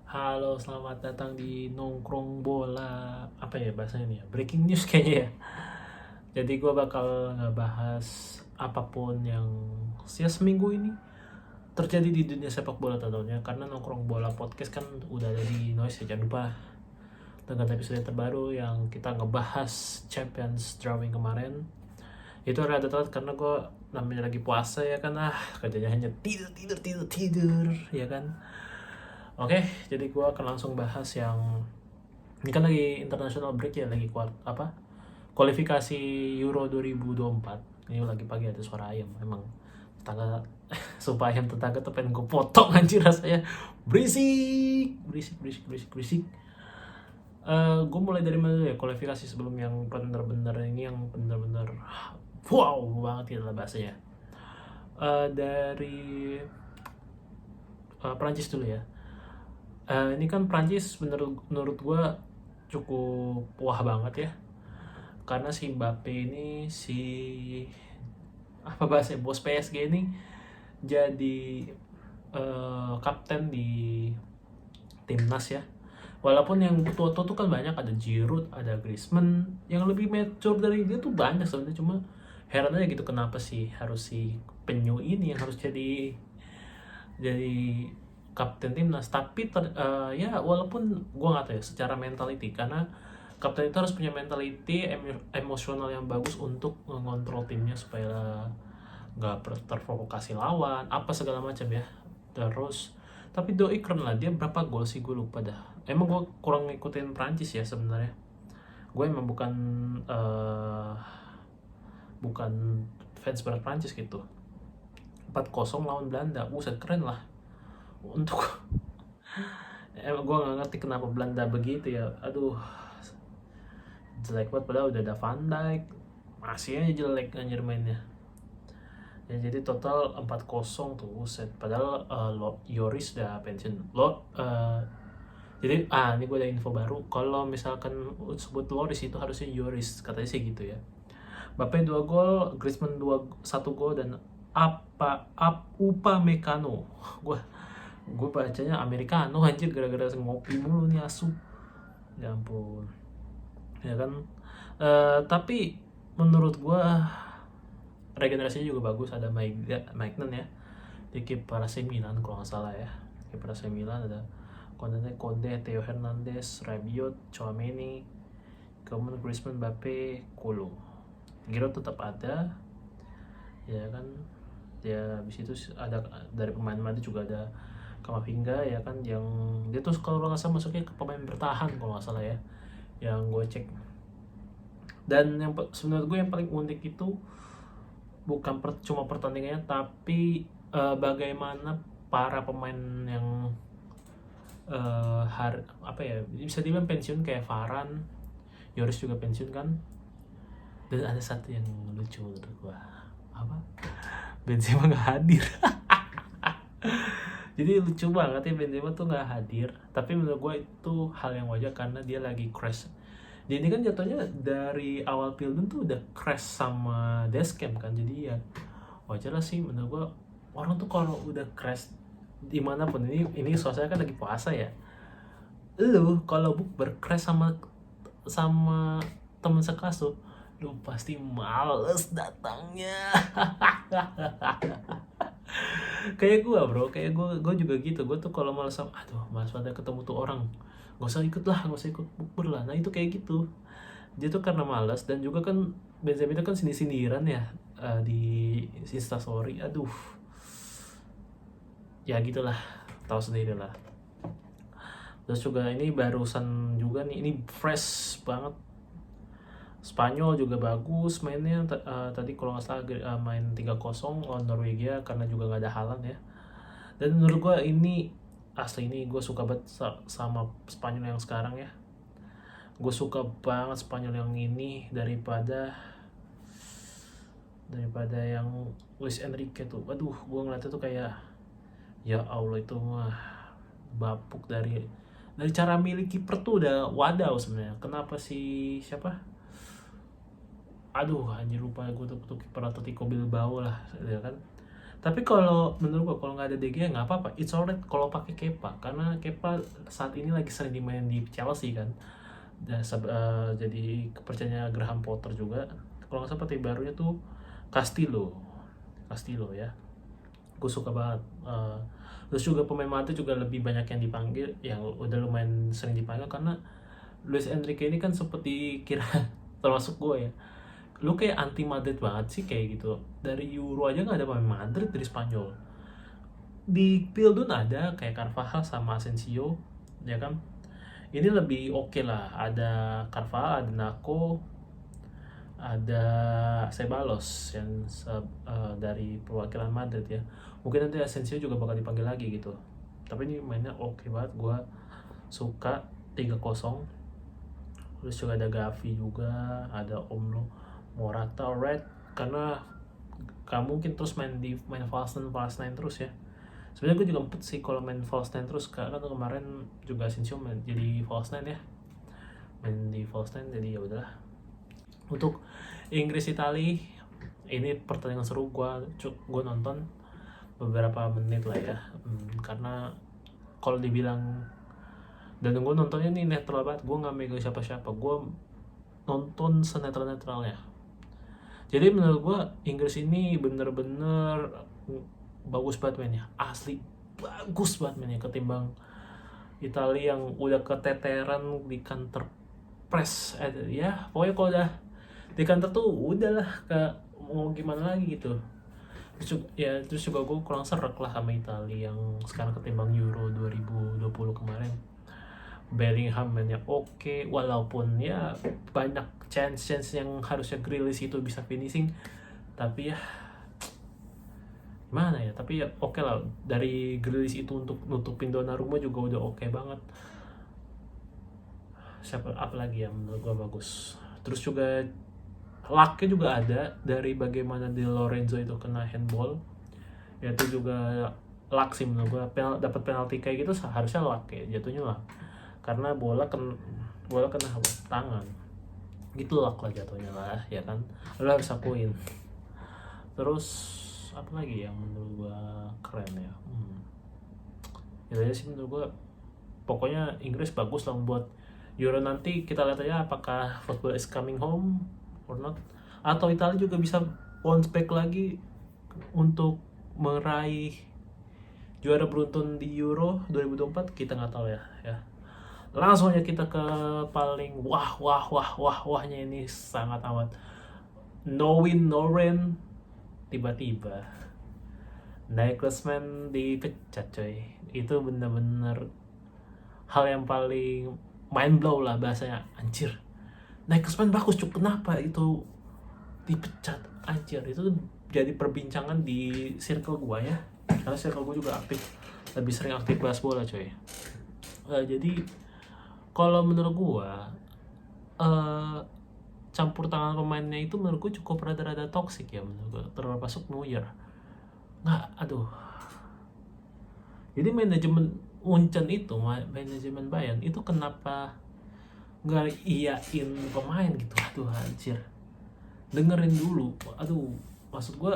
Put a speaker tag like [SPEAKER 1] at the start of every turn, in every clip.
[SPEAKER 1] Halo, selamat datang di Nongkrong Bola. Apa ya bahasanya nih ya? Breaking news kayaknya ya. Jadi gue bakal ngebahas apapun yang seminggu ini terjadi di dunia sepak bola tentunya. Karena Nongkrong Bola podcast kan udah ada di Noise ya. Jangan lupa dengan episode terbaru yang kita ngebahas Champions Drawing kemarin. Itu rada telat karena gue namanya lagi puasa ya kan, kerjanya hanya tidur ya kan. Oke, jadi gue akan langsung bahas yang ini kan lagi international break ya, lagi kualifikasi Euro 2024. Ini lagi pagi ada suara ayam, emang tetangga sumpah ayam tetangga tuh pengen gue potong anjir rasanya, berisik. Gue mulai dari mana dulu ya, kualifikasi sebelum yang bener-bener ini, yang bener-bener wow banget gitu lah bahasanya. Dari Prancis dulu ya. Ini kan Prancis menurut gue cukup wah banget ya, karena si Mbappe ini, apa bahasa bos PSG ini jadi kapten di timnas ya. Walaupun yang tua-tua tuh kan banyak, ada Giroud, ada Griezmann, yang lebih mature dari dia tuh banyak sebenarnya. Cuma heran aja gitu, kenapa sih harus si penyu ini yang harus jadi kapten timnas. Tapi ya walaupun gue nggak tahu ya secara mentality, karena kapten itu harus punya mentality emosional yang bagus untuk mengontrol timnya supaya nggak terprovokasi lawan apa segala macam ya. Terus tapi doi keren lah, dia berapa gol sih gue lupa dah. Emang gue kurang ngikutin Prancis ya sebenarnya. Gue emang bukan fans berat Prancis gitu. 4-0 lawan Belanda, buset keren lah. Untuk emang gue nggak ngerti kenapa Belanda begitu ya, aduh jelek banget, padahal udah ada Van Dijk masih aja jelek anjir mainnya ya. Jadi total 4-0 tuh, buset. Padahal Yoris udah pensiun jadi ini gue ada info baru, kalau misalkan sebut Loris itu harusnya Yoris, katanya sih gitu ya. Mbappe 2 gol, Griezmann 1 gol, dan Upamecano gue bacanya Americano anjir, gara-gara ngopi mulu nih asu, ya ampun ya kan. Tapi menurut gue regenerasinya juga bagus. Ada Maignan ya di kiper AC Milan kalau nggak salah ya. Kiper AC Milan ada Conde, Theo Hernandez, Rabiot, Chouameni, kemudian Griezmann, Mbappe, Kolo. Giroud tetap ada ya kan. Ya habis itu ada dari pemain Madrid juga ada Kamavinga ya kan, yang dia tuh kalau nggak salah masuknya ke pemain bertahan kalau nggak salah ya, yang gue cek. Dan yang sebenarnya gue yang paling unik itu bukan cuma pertandingannya, tapi bagaimana para pemain yang apa ya, bisa dibilang pensiun, kayak Varane, Yoris juga pensiun kan. Dan ada satu yang lucu menurut gue, apa, Benzema nggak hadir. Jadi lucu banget ya, Benzema tuh nggak hadir. Tapi menurut gue itu hal yang wajar karena dia lagi crash. Dia ini kan jatuhnya dari awal Pilgrim tuh udah crash sama Dashcam kan. Jadi ya wajar lah sih menurut gue. Orang tuh kalau udah crash dimanapun, ini suasana kan lagi puasa ya. Lu kalau bercrash sama temen sekelas tuh, lu pasti males datangnya. Kayak gue bro, kayak gue juga gitu. Gue tuh kalau malas banget ketemu tuh orang, gak usah ikut bukber lah. Nah itu kayak gitu, dia tuh karena malas. Dan juga kan Benzema itu kan sindiran ya, di Instastory. Aduh ya gitulah, tahu sendiri lah. Terus juga ini barusan juga nih, ini fresh banget, Spanyol juga bagus mainnya. Tadi kalau nggak salah main 3-0 lawan Norwegia, karena juga nggak ada Haaland ya. Dan menurut gue ini asli, ini gue suka banget sama Spanyol yang sekarang ya. Gue suka banget Spanyol yang ini daripada yang Luis Enrique tuh. Aduh, gue ngeliatnya tuh kayak ya Allah, itu mah bapuk dari cara milih kiper tuh udah wadaw sebenarnya. Kenapa sih siapa? Aduh anjir, lupa gue tuh kiper Atletico Bilbao lah ya kan. Tapi kalau menurut gua kalau nggak ada De Gea nggak apa-apa, it's alright kalau pakai Kepa, karena Kepa saat ini lagi sering dimain di Chelsea kan. Dan jadi kepercayaan Graham Potter juga. Kalau nggak salah pelatih barunya tuh Castillo ya. Gue suka banget. Terus juga pemain Madrid juga lebih banyak yang dipanggil, yang udah lumayan sering dipanggil, karena Luis Enrique ini kan seperti kira termasuk gue ya, lu kayak anti Madrid banget sih kayak gitu. Dari Euro aja nggak ada pemain Madrid dari Spanyol. Di Pildun ada kayak Carvajal sama Asensio, ya kan. Ini lebih oke lah. Ada Carvajal, ada Naco, ada Ceballos yang dari perwakilan Madrid ya. Mungkin nanti Asensio juga bakal dipanggil lagi gitu. Tapi ini mainnya oke banget, gue suka 3-0. Terus juga ada Gavi juga, ada Omlo, Morata, Red, karena kamu mungkin terus main false 9 terus ya. Sebenarnya gue juga empet sih kalau main false 9 terus, karena kemarin juga Asensio main jadi false 9 ya, main di false 9, jadi ya udahlah. Untuk Inggris Itali ini pertandingan seru, gue nonton beberapa menit lah ya, karena kalau dibilang, dan gue nontonnya nih netral banget, gue nggak megang siapa-siapa, gue nonton senetral-netralnya. Jadi menurut gue Inggris ini bener-bener bagus banget mainnya, asli bagus banget mainnya, ketimbang Italia yang udah keteteran di counter press. Ya pokoknya kalau udah di counter tuh udahlah, mau gimana lagi gitu. Terus juga gue kurang serak lah sama Italia yang sekarang ketimbang Euro 2020 kemarin. Bellingham mainnya oke, walaupun ya banyak chance yang harusnya Grealish itu bisa finishing, tapi ya mana ya, tapi ya oke lah. Dari Grealish itu untuk nutupin Donnarumma juga udah oke banget. Siapa apalagi yang menurut gue bagus. Terus juga lucknya juga ada dari bagaimana Di Lorenzo itu kena handball, ya itu juga luck sih menurut gue. Dapat penalti kayak gitu harusnya luck ya, jatuhnya lah, karena bola kena tangan gitu, luck lah jatuhnya lah ya kan, lo harus akuin. Terus apa lagi yang menurut gue keren ya, itu aja sih menurut gue. Pokoknya Inggris bagus lah buat Euro nanti. Kita lihat aja apakah football is coming home or not, atau Italia juga bisa bounce back lagi untuk meraih juara beruntun di Euro 2024, kita nggak tahu ya. Langsung aja kita ke paling wahnya ini, sangat amat no win no rain, tiba-tiba Nagelsmann dipecat coy. Itu bener-bener hal yang paling mind blow lah bahasanya, anjir. Nagelsmann bagus cuy, kenapa itu dipecat, anjir. Itu jadi perbincangan di circle gua ya, karena circle gua juga lebih sering aktif bahas bola coy. Jadi kalau menurut gua campur tangan pemainnya itu menurut gua cukup rada-rada toksik ya menurut gua, termasuk Neuer. Jadi manajemen Munchen itu, manajemen Bayern itu kenapa nggak iyain pemain gitu? Anjir, dengerin dulu. Maksud gue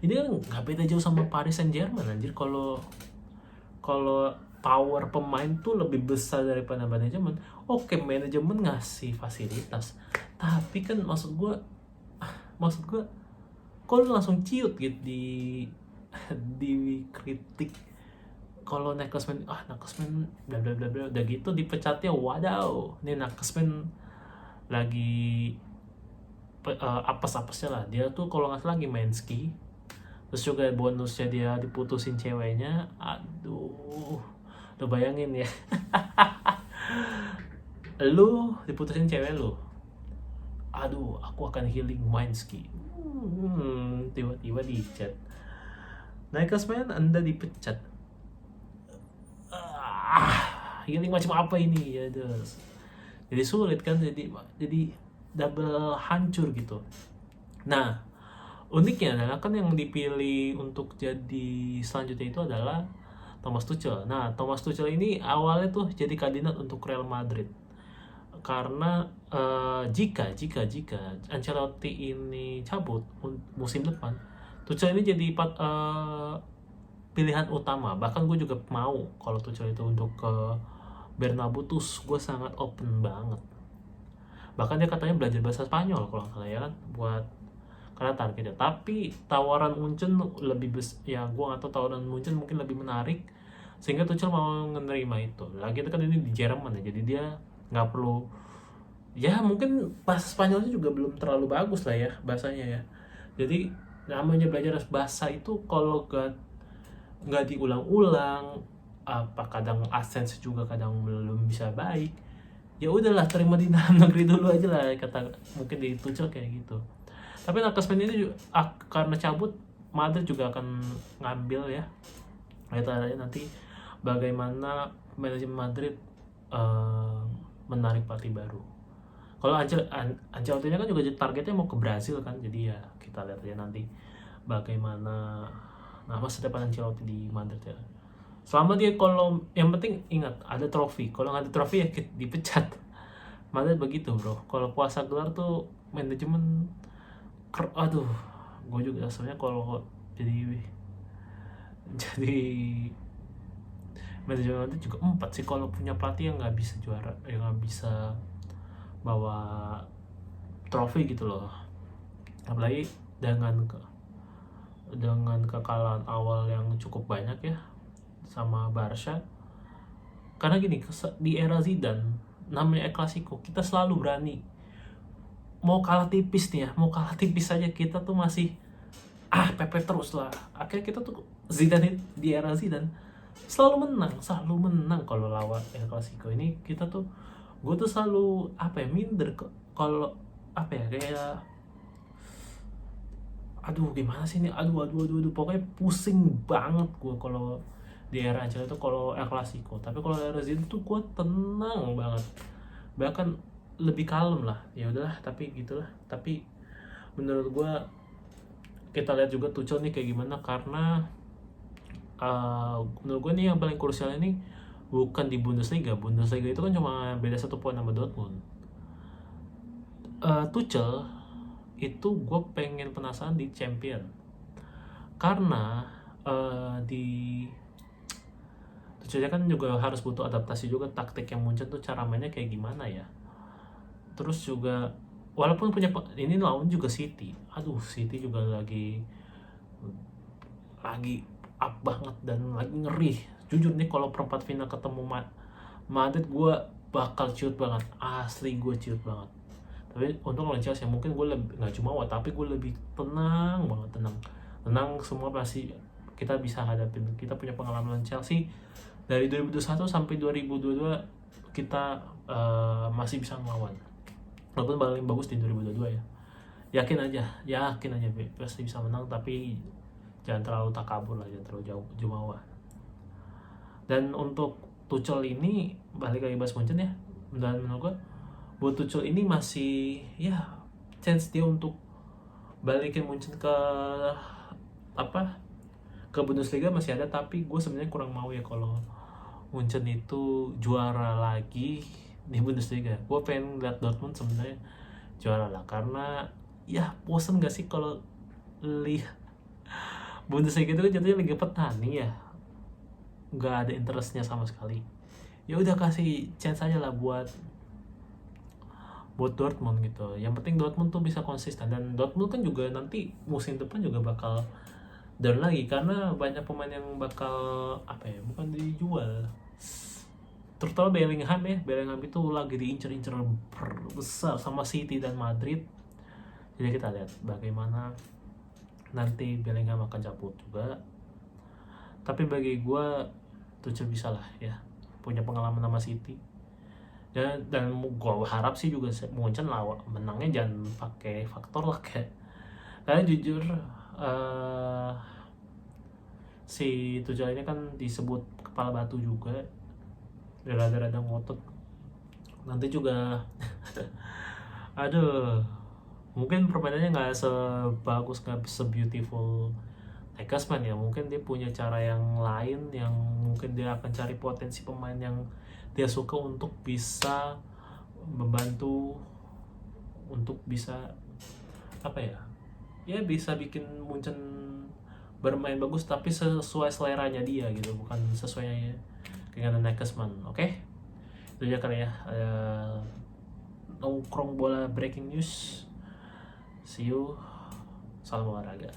[SPEAKER 1] ini kan nggak beda jauh sama Paris Saint-Germain anjir. Kalau power pemain tuh lebih besar daripada manajemen. Oke, manajemen ngasih fasilitas, tapi kan maksud gue kok lu langsung ciut gitu di kritik kalau Nagelsmann bla bla bla bla, udah gitu dipecatnya. Wadaw, nih Nagelsmann lagi apes-apesnya lah. Dia tuh kalau nggak salah lagi main ski, terus juga bonusnya dia diputusin ceweknya. Aduh, lu bayangin ya. Lu diputusin cewek lu, aduh aku akan healing main ski, tiba-tiba dicat. Nagelsmann, Anda dipecat. Healing macam apa ini ya, jadi sulit kan, jadi double hancur gitu. Nah, uniknya adalah kan yang dipilih untuk jadi selanjutnya itu adalah Thomas Tuchel. Nah, Thomas Tuchel ini awalnya tuh jadi kandidat untuk Real Madrid, karena jika Ancelotti ini cabut musim depan, Tuchel ini jadi pilihan utama. Bahkan gue juga mau kalau Tuchel itu untuk ke Bernabeu tuh gue sangat open banget. Bahkan dia katanya belajar bahasa Spanyol kalau nggak salah ya kan, buat karena targetnya. Tapi tawaran Munchen lebih ya gue nggak tahu, tawaran Munchen mungkin lebih menarik sehingga Tuchel mau menerima itu. Lagi itu kan ini di Jerman ya, jadi dia nggak perlu, ya mungkin bahasa Spanyolnya juga belum terlalu bagus lah ya bahasanya ya. Jadi namanya belajar bahasa itu kalau nggak diulang-ulang, apa kadang aksen juga kadang belum bisa baik, ya udahlah terima di dalam negeri dulu aja lah, kata mungkin di Tuchel kayak gitu. Tapi Nagelsmann ini juga, karena cabut, Madrid juga akan ngambil ya. Lihat aja nanti bagaimana manajemen Madrid menarik pelatih baru. Kalau Ancelotti-nya kan juga targetnya mau ke Brazil kan, jadi ya kita lihat aja nanti bagaimana masa depan Ancelotti di Madrid ya. Selama dia, kalau yang penting ingat ada trofi, kalau nggak ada trofi ya dipecat. Madrid begitu bro, kalau puasa gelar tuh manajemen aduh, gue juga sebenarnya kalau jadi manajemen Madrid juga 4 sih kalau punya pelatih yang nggak bisa juara, yang nggak bisa bawa trofi gitu loh. Apalagi dengan kekalahan awal yang cukup banyak ya sama Barca. Karena gini, di era Zidane namanya El Clasico, kita selalu berani. Mau kalah tipis nih ya, mau kalah tipis aja kita tuh masih pepet terus lah. Akhirnya kita tuh Zidane, di era Zidane selalu menang kalau lawan El Clasico ini. Kita tuh, gue tuh selalu minder kalau kayak aduh gimana sih ini, aduh pokoknya pusing banget gue kalau di era Ancelotti itu kalau El Clasico. Tapi kalau era Zidane tuh gue tenang banget, bahkan lebih kalem lah. Ya udahlah, tapi gitulah. Tapi menurut gue kita lihat juga Tuchel nih kayak gimana, karena menurut gue nih yang paling krusial ini bukan di Bundesliga itu kan cuma beda 1 poin sama Dortmund. Tuchel itu gue pengen penasaran di Champion, karena di Tuchel kan juga harus butuh adaptasi juga, taktik yang muncul tuh cara mainnya kayak gimana ya. Terus juga walaupun punya ini lawan juga City, City juga lagi up banget dan lagi ngeri. Jujur nih kalau perempat final ketemu Madrid, gue bakal ciut banget, asli gue ciut banget. Tapi untuk lawan Chelsea mungkin gue lebih, nggak cuma tapi gue lebih tenang banget, tenang semua pasti kita bisa hadapin. Kita punya pengalaman Chelsea dari 2021 sampai 2022, kita masih bisa ngelawan, walaupun paling bagus di 2022 ya. Yakin aja pasti bisa menang, tapi jangan terlalu takabur lah, jangan terlalu jauh jumawa. Dan untuk Tuchel ini balik lagi bahas Munchen ya, dan menurut gue buat Tuchel ini masih ya chance dia untuk balikin Munchen ke ke Bundesliga masih ada. Tapi gue sebenarnya kurang mau ya kalau Munchen itu juara lagi di Bundesliga. Gue pengen lihat Dortmund sebenarnya juara lah, karena ya bosen gak sih kalau lihat Bundesliga itu kan jatuhnya liga petani ya, nggak ada interestnya sama sekali. Ya udah kasih chance aja lah buat Dortmund gitu. Yang penting Dortmund tuh bisa konsisten, dan Dortmund kan juga nanti musim depan juga bakal down lagi karena banyak pemain yang bakal bukan dijual. Terutama Bellingham itu lagi diincer-incer besar sama City dan Madrid. Jadi kita lihat bagaimana nanti Bellingham akan cabut juga. Tapi bagi gue Tuchel bisa lah ya, punya pengalaman sama City. Dan gue harap sih juga Munchen menangnya jangan pakai faktor lah kayak. Karena jujur si Tuchel ini kan disebut kepala batu juga, rada-rada ngotot. Nanti juga mungkin permainannya nggak sebagus, nggak se-beautiful Nagelsmann ya. Mungkin dia punya cara yang lain, yang mungkin dia akan cari potensi pemain yang dia suka untuk bisa membantu untuk bisa ya bisa bikin Munchen bermain bagus tapi sesuai seleranya dia gitu, bukan sesuai keinginan Nagelsmann. Oke, itu aja kali ya, nongkrong bola breaking news. See you, salam olahraga.